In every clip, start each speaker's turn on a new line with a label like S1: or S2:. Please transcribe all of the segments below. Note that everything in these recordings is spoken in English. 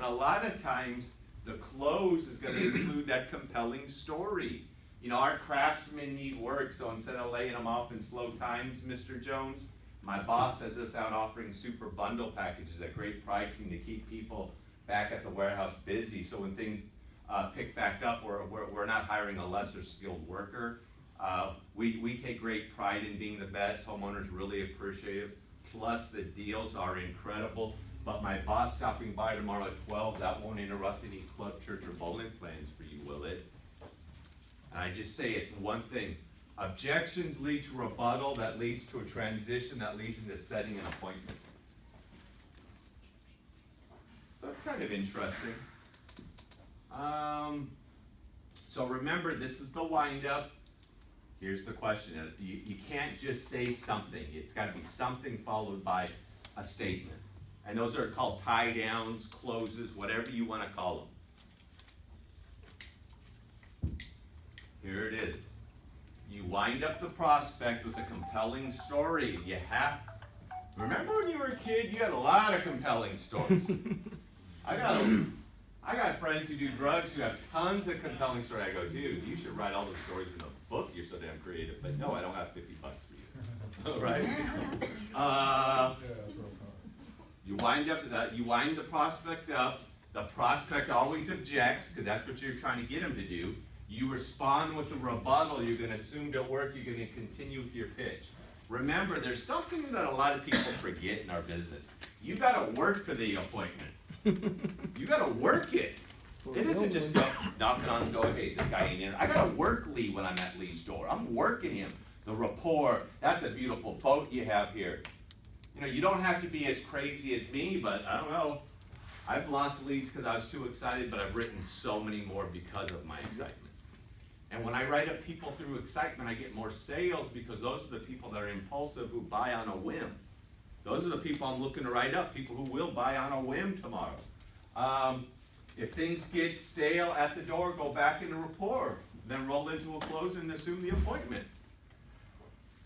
S1: a lot of times the close is going to include that compelling story. You know, our craftsmen need work, so instead of laying them off in slow times, Mr. Jones, my boss has us out offering super bundle packages at great pricing to keep people back at the warehouse busy. So when things pick back up, we're not hiring a lesser skilled worker. We take great pride in being the best. Homeowners really appreciate it. Plus the deals are incredible. But my boss stopping by tomorrow at 12, that won't interrupt any club, church, or bowling plans for you, will it? And I just say it, one thing, objections lead to rebuttal, that leads to a transition, that leads into setting an appointment. So it's kind of interesting. So remember, this is the wind-up. Here's the question. You can't just say something. It's got to be something followed by a statement. And those are called tie-downs, closes, whatever you want to call them. Here it is. You wind up the prospect with a compelling story. You have, remember when you were a kid, you had a lot of compelling stories. I got friends who do drugs who have tons of compelling stories. I go, dude, you should write all those stories in a book. You're so damn creative. But no, I don't have $50 for you. Right? You wind the prospect up. The prospect always objects because that's what you're trying to get him to do. You respond with a rebuttal. You're going to assume to work. You're going to continue with your pitch. Remember, there's something that a lot of people forget in our business. You got to work for the appointment. You got to work it. It isn't just knocking on the door. Hey, this guy ain't in. I got to work Lee when I'm at Lee's door. I'm working him. The rapport. That's a beautiful boat you have here. You know, you don't have to be as crazy as me, but I don't know. I've lost leads because I was too excited, but I've written so many more because of my excitement. And when I write up people through excitement, I get more sales because those are the people that are impulsive who buy on a whim. Those are the people I'm looking to write up, people who will buy on a whim tomorrow. If things get stale at the door, go back into rapport, then roll into a close and assume the appointment.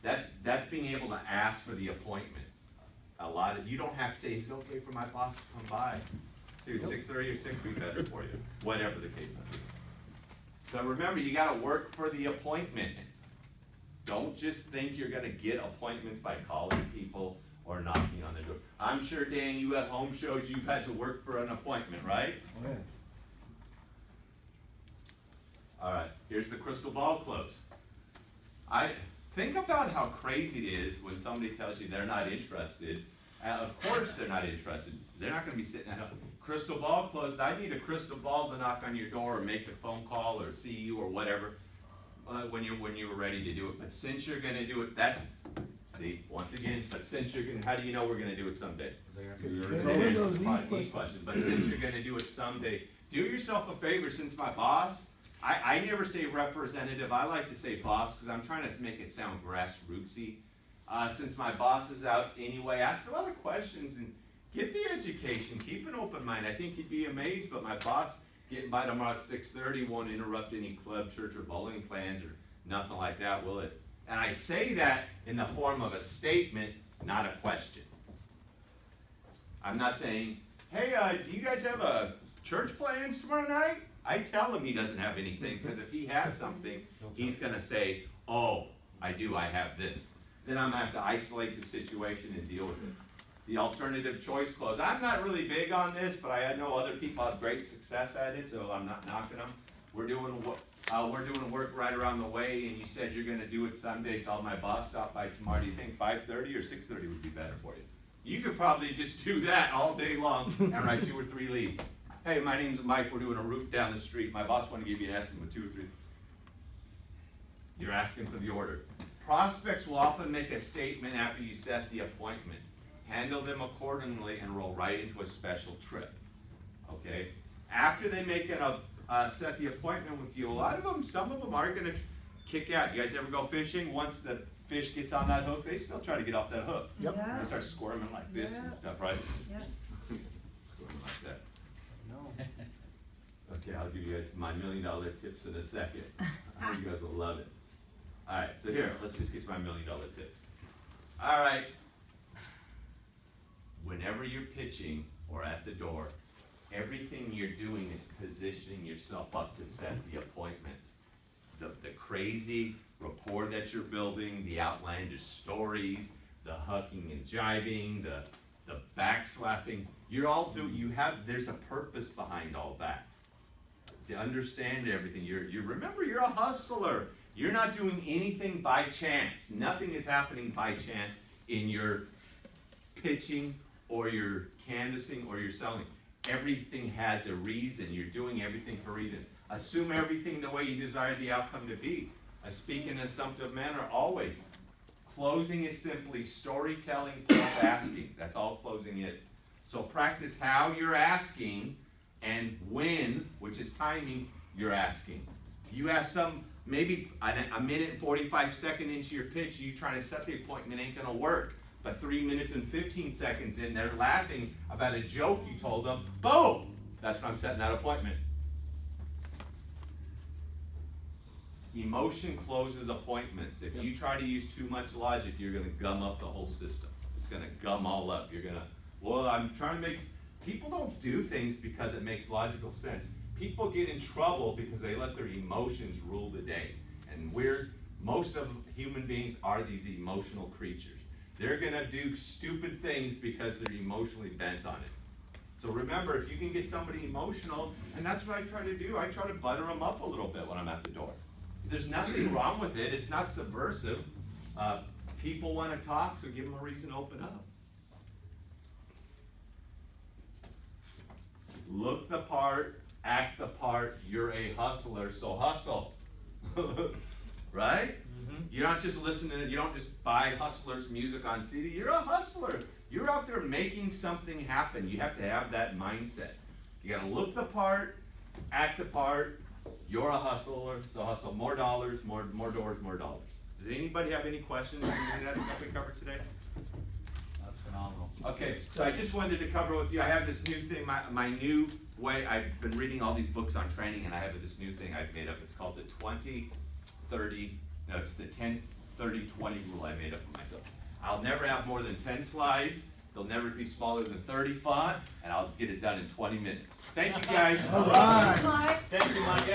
S1: That's being able to ask for the appointment. You don't have to say, is it okay for my boss to come by? So 6:30 or 6 would be better for you, whatever the case may be. So remember, you got to work for the appointment. Don't just think you're going to get appointments by calling people or knocking on the door. I'm sure, Dan, you at home shows you've had to work for an appointment, right?
S2: Yeah.
S1: All right, here's the crystal ball close. Think about how crazy it is when somebody tells you they're not interested. Of course they're not interested. They're not going to be sitting at home. Crystal ball closes. I need a crystal ball to knock on your door or make a phone call or see you or whatever when you were ready to do it. But since you're going to do it, once again, but since you're going to, how do you know we're going to do it someday? Question. But since you're going to do it someday, do yourself a favor. Since my boss, I never say representative, I like to say boss because I'm trying to make it sound grassrootsy. Since my boss is out anyway, ask a lot of questions and get the education, keep an open mind. I think you'd be amazed, but my boss getting by tomorrow at 6:30 won't interrupt any club, church, or bowling plans or nothing like that, will it? And I say that in the form of a statement, not a question. I'm not saying, hey, do you guys have a church plans tomorrow night? I tell him he doesn't have anything, because if he has something, he's going to say, oh, I do, I have this. Then I'm going to have to isolate the situation and deal with it. The alternative choice close. I'm not really big on this, but I know other people have great success at it, so I'm not knocking them. We're doing work right around the way, and you said you're going to do it Sunday, so my boss stop by tomorrow. Do you think 5:30 or 6:30 would be better for you? You could probably just do that all day long and write 2 or 3 leads. Hey, my name's Mike. We're doing a roof down the street. My boss wanted to give you an estimate of 2 or 3. You're asking for the order. Prospects will often make a statement after you set the appointment. Handle them accordingly and roll right into a special trip. Okay? After they make set the appointment with you, some of them are going to kick out. You guys ever go fishing? Once the fish gets on that hook, they still try to get off that hook.
S2: Yep.
S3: Yeah.
S1: They start squirming like this and stuff, right?
S3: Yep.
S1: Squirming like that.
S2: No.
S1: Okay, I'll give you guys my $1 million tips in a second. I know you guys will love it. All right, so here, let's just get to my $1 million tips. All right. Whenever you're pitching or at the door, everything you're doing is positioning yourself up to set the appointment. The crazy rapport that you're building, the outlandish stories, the hucking and jiving, the backslapping, there's a purpose behind all that. To understand everything, remember, you're a hustler. You're not doing anything by chance. Nothing is happening by chance in your pitching or your canvassing or your selling. Everything has a reason. You're doing everything for a reason. Assume everything the way you desire the outcome to be. Speak in an assumptive manner always. Closing is simply storytelling plus asking. That's all closing is. So practice how you're asking and when, which is timing, you're asking. You ask maybe a minute and 45 seconds into your pitch, you trying to set the appointment ain't gonna work. But 3 minutes and 15 seconds in, they're laughing about a joke you told them. Boom! That's when I'm setting that appointment. Emotion closes appointments. If you try to use too much logic, you're gonna gum up the whole system. It's gonna gum all up. I'm trying to people don't do things because it makes logical sense. People get in trouble because they let their emotions rule the day. And most of human beings are these emotional creatures. They're gonna do stupid things because they're emotionally bent on it. So remember, if you can get somebody emotional, and that's what I try to do, I try to butter them up a little bit when I'm at the door. There's nothing wrong with it, it's not subversive. People wanna talk, so give them a reason to open up. Look the part, act the part, you're a hustler, so hustle. Right? Mm-hmm. You're not just listening, you don't just buy Hustlers music on CD, you're a hustler. You're out there making something happen. You have to have that mindset. You gotta look the part, act the part, you're a hustler, so hustle. More dollars, more doors, more dollars. Does anybody have any questions on any of that stuff we covered today?
S2: That's phenomenal.
S1: Okay, so I just wanted to cover with you, I have this new thing, my new way, I've been reading all these books on training, and I have this new thing I've made up. It's called the 10-30-20 rule I made up for myself. I'll never have more than 10 slides, they'll never be smaller than 30 font, and I'll get it done in 20 minutes. Thank you guys.
S2: All right.
S3: Mike.
S2: Thank you, Mike.